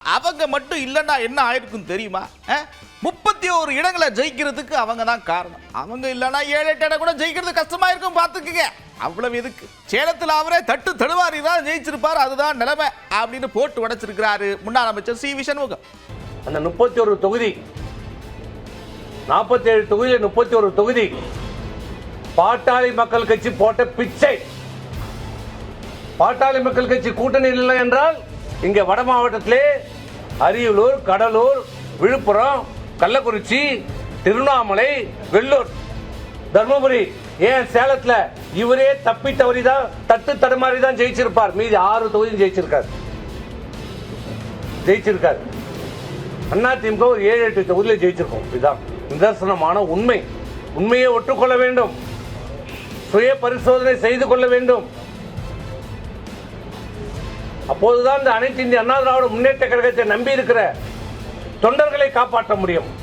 அவங்க மட்டும் இல்லைன்னா என்ன ஆயிருக்கும் தெரியுமா? 31 இடங்களை ஜெயிக்கிறதுக்கு அவங்க தான் காரணம். அவங்க இல்லைன்னா 7-8 இடம் கூட ஜெயிக்கிறது கஷ்டமா இருக்கும். பார்த்துக்குங்க. அவ்வளவு எதுக்கு சேலத்தில் அவரே தட்டு தடுவாரி தான் ஜெயிச்சிருப்பார். அதுதான் நிலைமை அப்படின்னு போட்டு உடைச்சிருக்கிறாரு முன்னாள் அமைச்சர் சி வி சண்முகம். அந்த 31 தொகுதி 47 தொகுதியில் 31 தொகுதி பாட்டாளி மக்கள் கட்சி போட்ட பிச்சை. பாட்டாளி மக்கள் கட்சி கூட்டணி இல்லை என்றால் இங்க வட மாவட்டத்திலே அரியலூர், கடலூர், விழுப்புரம், கள்ளக்குறிச்சி, திருவண்ணாமலை, வெள்ளூர், தர்மபுரி, ஏன் சேலத்துல இவரே தப்பி தவறி தான் தட்டு தடுமாறி தான் ஜெயிச்சிருப்பார். மீதி 6 தொகுதியும் ஜெயிச்சிருக்காரு. அதிமுக ஒரு 7-8 தொகுதியில ஜெயிச்சிருக்கோம். இதுதான் நிதர்சனமான உண்மை. உண்மையை ஒற்றுக்கொள்ள வேண்டும். சுய பரிசோதனை செய்து கொள்ள வேண்டும். அப்போதுதான் இந்த அனைத்து இந்திய அண்ணா திராவிட முன்னேற்ற கழகத்தை நம்பி இருக்கிற தொண்டர்களை காப்பாற்ற முடியும்.